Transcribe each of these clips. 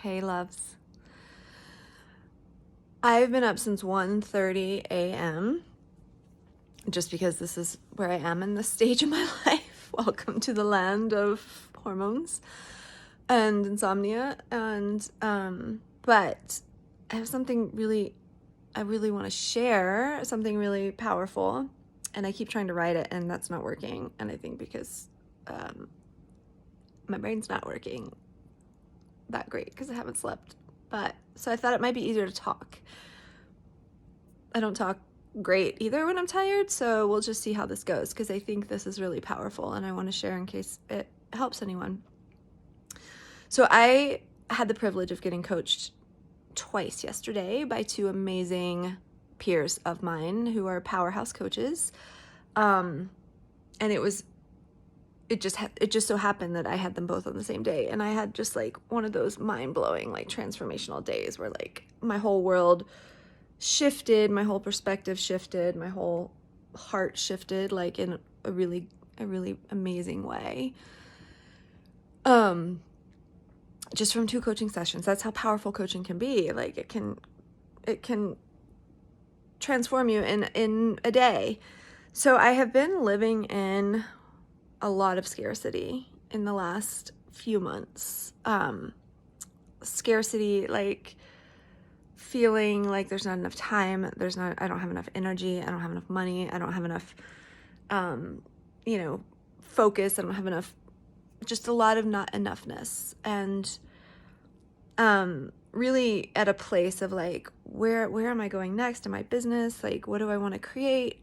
Hey, loves. I've been up since 1:30 a.m. just because this is where I am in this stage of my life. Welcome to the land of hormones and insomnia. But I have something I really want to share, something really powerful. And I keep trying to write it, and that's not working. And I think because my brain's not working that great because I haven't slept. But so I thought it might be easier to talk. I don't talk great either when I'm tired, so we'll just see how this goes because I think this is really powerful and I want to share in case it helps anyone. So I had the privilege of getting coached twice yesterday by two amazing peers of mine who are powerhouse coaches. And it just so happened that I had them both on the same day, and I had just like one of those mind-blowing like transformational days where like my whole world shifted, my whole perspective shifted, my whole heart shifted like in a really amazing way. Just from two coaching sessions. That's how powerful coaching can be. Like it can transform you in a day. So I have been living in a lot of scarcity in the last few months. Scarcity, like feeling like there's not enough time, I don't have enough energy, I don't have enough money, I don't have enough focus, I don't have enough, just a lot of not enoughness. And really at a place of like, where am I going next in my business? Like, what do I want to create?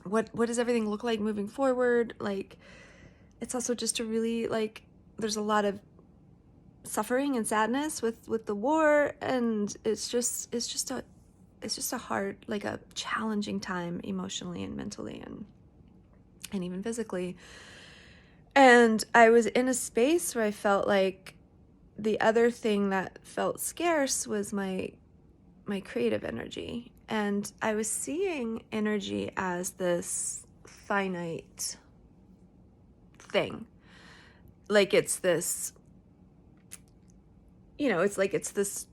What does everything look like moving forward? Like, it's also just a really like, there's a lot of suffering and sadness with the war, and it's just a hard, like a challenging time emotionally and mentally and even physically. And I was in a space where I felt like the other thing that felt scarce was my creative energy. And I was seeing energy as this finite thing. Like it's this, it's this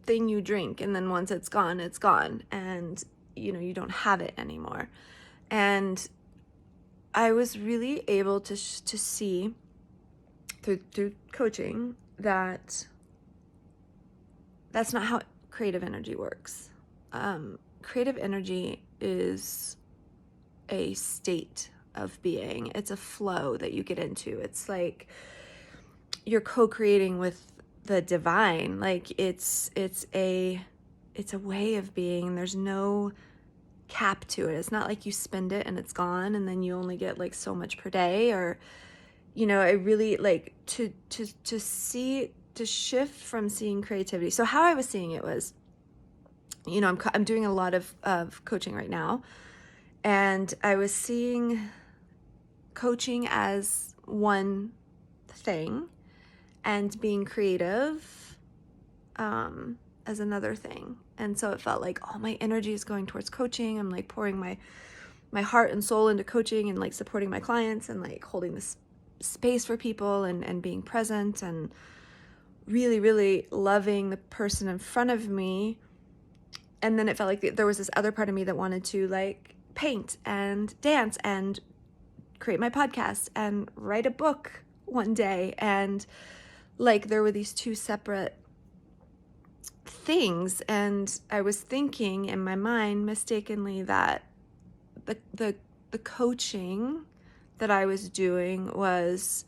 thing you drink, and then once it's gone, and you don't have it anymore. And I was really able to see through coaching that that's not how creative energy works. Creative energy is a state of being. It's a flow that you get into. It's like you're co-creating with the divine. Like it's a way of being. There's no cap to it. It's not like you spend it and it's gone and then you only get like so much per day, or I really like to shift from seeing creativity. So how I was seeing it was, I'm doing a lot of coaching right now, and I was seeing coaching as one thing and being creative as another thing. And so it felt like all my energy is going towards coaching. I'm like pouring my heart and soul into coaching and like supporting my clients and like holding this space for people and being present and really, really loving the person in front of me. And then it felt like there was this other part of me that wanted to like paint and dance and create my podcast and write a book one day. And like there were these two separate things, and I was thinking in my mind mistakenly that the coaching that I was doing was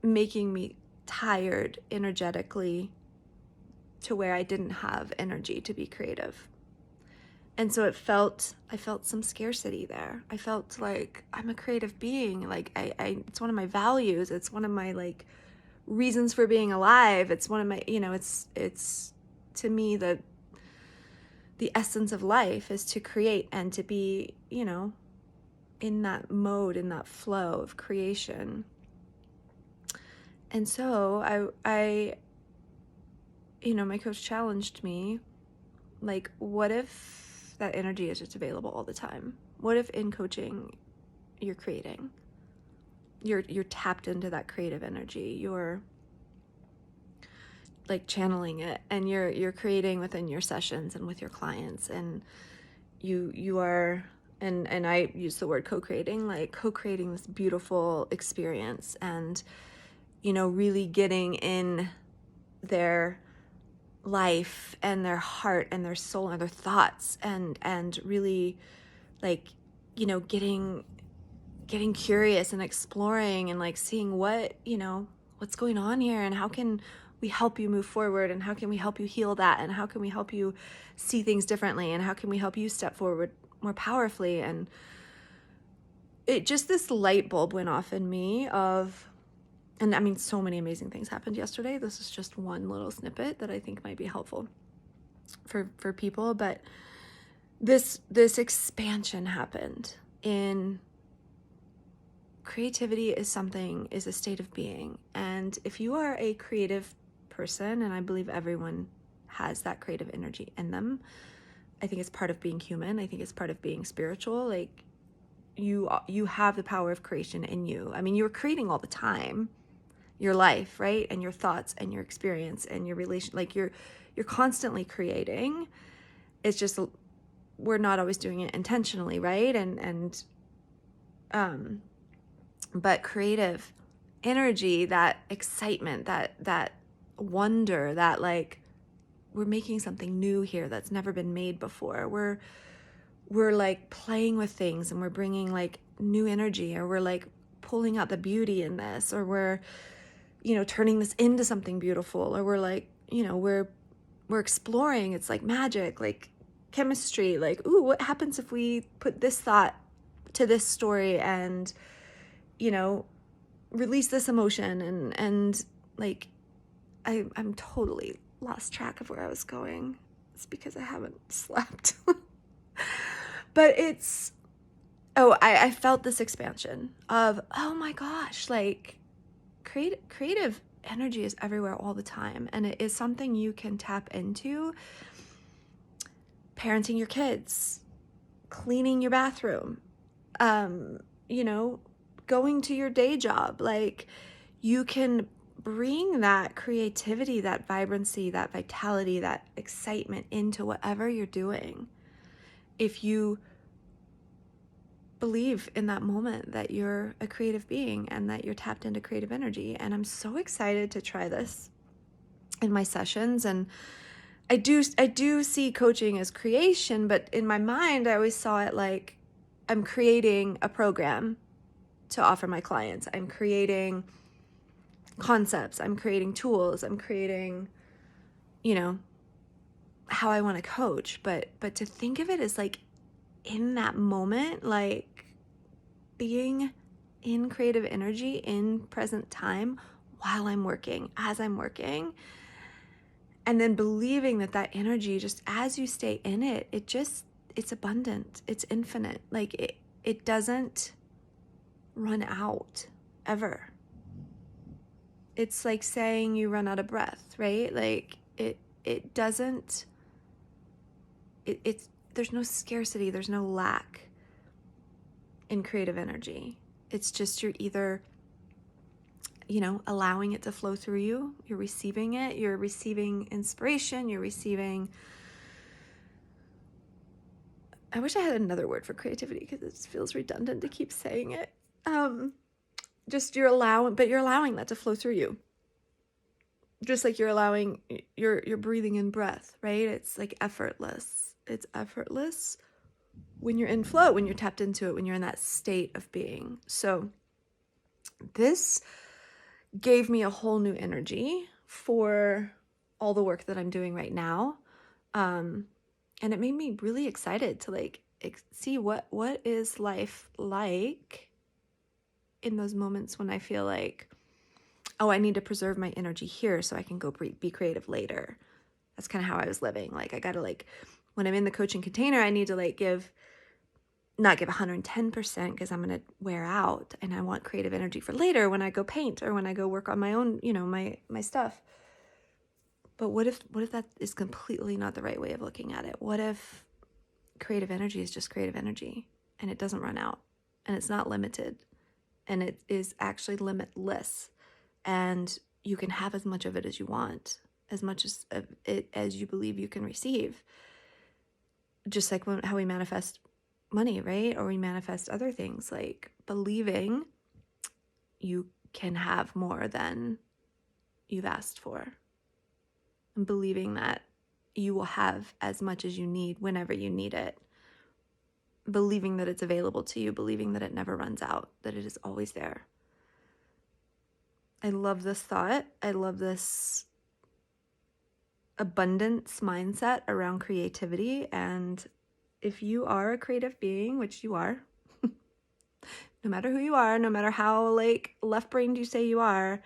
making me tired energetically to where I didn't have energy to be creative. And so I felt some scarcity there. I felt like I'm a creative being. Like it's one of my values. It's one of my like reasons for being alive. It's one of my, it's to me the essence of life is to create and to be, in that mode, in that flow of creation. And so I my coach challenged me, like, what if that energy is just available all the time? What if in coaching you're creating? You're tapped into that creative energy. You're like channeling it, and you're creating within your sessions and with your clients, and you are, and I use the word co-creating, like co-creating this beautiful experience, and really getting in their life and their heart and their soul and their thoughts, and really like getting curious and exploring and like seeing what's going on here, and how can we help you move forward, and how can we help you heal that, and how can we help you see things differently, and how can we help you step forward more powerfully. And it just, this light bulb went off in me of, and I mean, so many amazing things happened yesterday. This is just one little snippet that I think might be helpful for people, but this expansion happened in creativity. Is a state of being. And if you are a creative person, and I believe everyone has that creative energy in them, I think it's part of being human. I think it's part of being spiritual. Like you have the power of creation in you. I mean, you're creating all the time, your life, right? And your thoughts and your experience and your relation, like you're constantly creating. It's just we're not always doing it intentionally, right? But creative energy, that excitement, that wonder, that like we're making something new here that's never been made before. We're like playing with things, and we're bringing like new energy, or we're like pulling out the beauty in this, or we're turning this into something beautiful, or we're like we're exploring. It's like magic, like chemistry, like, ooh, what happens if we put this thought to this story and release this emotion, and like I'm totally lost track of where I was going. It's because I haven't slept. But it's, I felt this expansion of, oh my gosh, like creative energy is everywhere all the time, and it is something you can tap into. Parenting your kids, cleaning your bathroom, going to your day job, like you can bring that creativity, that vibrancy, that vitality, that excitement into whatever you're doing. If you believe in that moment that you're a creative being and that you're tapped into creative energy. And I'm so excited to try this in my sessions. And I do see coaching as creation, but in my mind, I always saw it like I'm creating a program to offer my clients. I'm creating concepts. I'm creating tools. I'm creating, how I want to coach. But to think of it as like in that moment, like being in creative energy in present time while I'm working, as I'm working, and then believing that energy, just as you stay in it, it's abundant, it's infinite. Like it doesn't run out ever. It's like saying you run out of breath, right? Like it doesn't, it's there's no scarcity, there's no lack in creative energy. It's just you're either, allowing it to flow through you, you're receiving it, you're receiving inspiration, you're receiving, I wish I had another word for creativity because it feels redundant to keep saying it. Just you're allowing that to flow through you. Just like you're allowing, you're breathing in breath, right? It's like effortless. It's effortless when you're in flow, when you're tapped into it, when you're in that state of being. So this gave me a whole new energy for all the work that I'm doing right now. And it made me really excited to like see what is life like in those moments when I feel like, oh, I need to preserve my energy here so I can go be creative later. That's kind of how I was living. Like I got to like, when I'm in the coaching container, I need to like not give 110% because I'm going to wear out, and I want creative energy for later when I go paint or when I go work on my own, my stuff. But what if that is completely not the right way of looking at it? What if creative energy is just creative energy and it doesn't run out and it's not limited and it is actually limitless, and you can have as much of it as you want as much as of it as you believe you can receive. Just like how we manifest money, right? Or we manifest other things, like believing you can have more than you've asked for, and believing that you will have as much as you need whenever you need it, believing that it's available to you, believing that it never runs out, that it is always there. I love this thought. I love this abundance mindset around creativity. And if you are a creative being, which you are, no matter who you are, no matter how like left-brained you say you are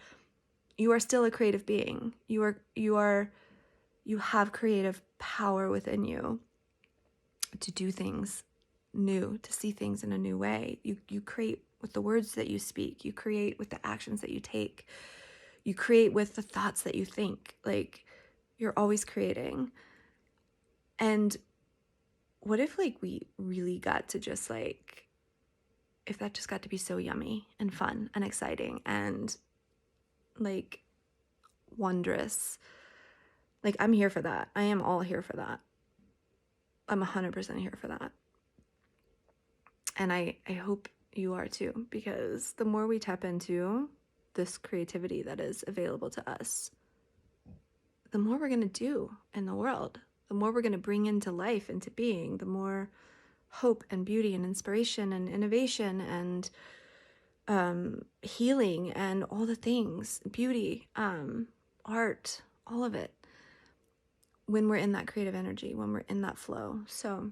still a creative being. You have creative power within you to do things new, to see things in a new way. You create with the words that you speak. You create with the actions that you take. You create with the thoughts that you think. Like, you're always creating. And what if like we really got to just like, if that just got to be so yummy and fun and exciting and like wondrous. Like, I'm here for that. I am all here for that. I'm 100% here for that. And I hope you are too, because the more we tap into this creativity that is available to us, the more we're going to do in the world, the more we're going to bring into life, into being, the more hope and beauty and inspiration and innovation and healing and all the things, beauty, art, all of it, when we're in that creative energy, when we're in that flow. So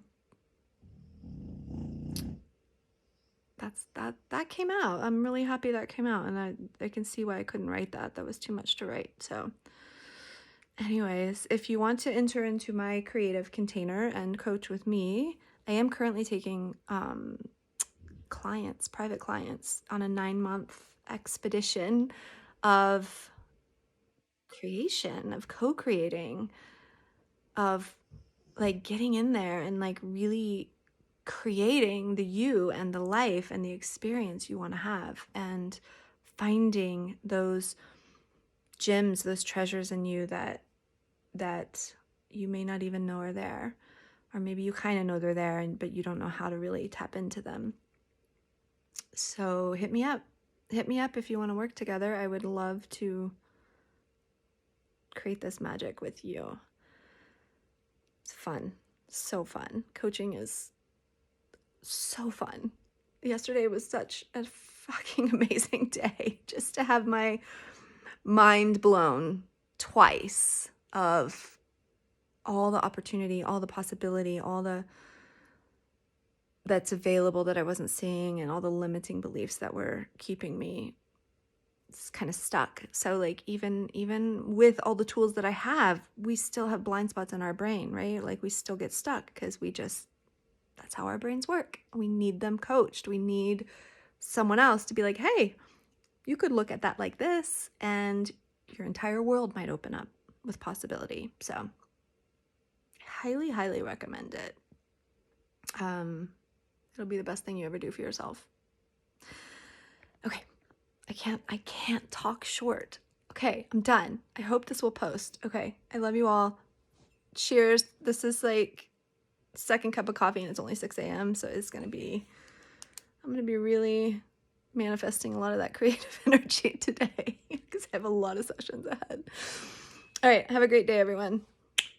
that came out. I'm really happy that came out, and I can see why I couldn't write that. That was too much to write. So anyways, if you want to enter into my creative container and coach with me, I am currently taking clients, private clients, on a 9-month expedition of creation, of co-creating, of like getting in there and like really creating the you and the life and the experience you want to have, and finding those gems, those treasures in you that you may not even know are there, or maybe you kind of know they're there, but you don't know how to really tap into them. So hit me up if you want to work together. I would love to create this magic with you. It's fun, so fun. Coaching is so fun. Yesterday was such a fucking amazing day, just to have my mind blown twice of all the opportunity, all the possibility, all the that's available that I wasn't seeing, and all the limiting beliefs that were keeping me kind of stuck. So like even with all the tools that I have, we still have blind spots in our brain, right? Like we still get stuck because that's how our brains work. We need them coached. We need someone else to be like, hey, you could look at that like this, and your entire world might open up with possibility. So highly, highly recommend it. It'll be the best thing you ever do for yourself. Okay. I can't talk short. Okay, I'm done. I hope this will post. Okay, I love you all. Cheers. This is like second cup of coffee and it's only 6 a.m. So I'm going to be really manifesting a lot of that creative energy today because I have a lot of sessions ahead. All right, have a great day, everyone.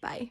Bye.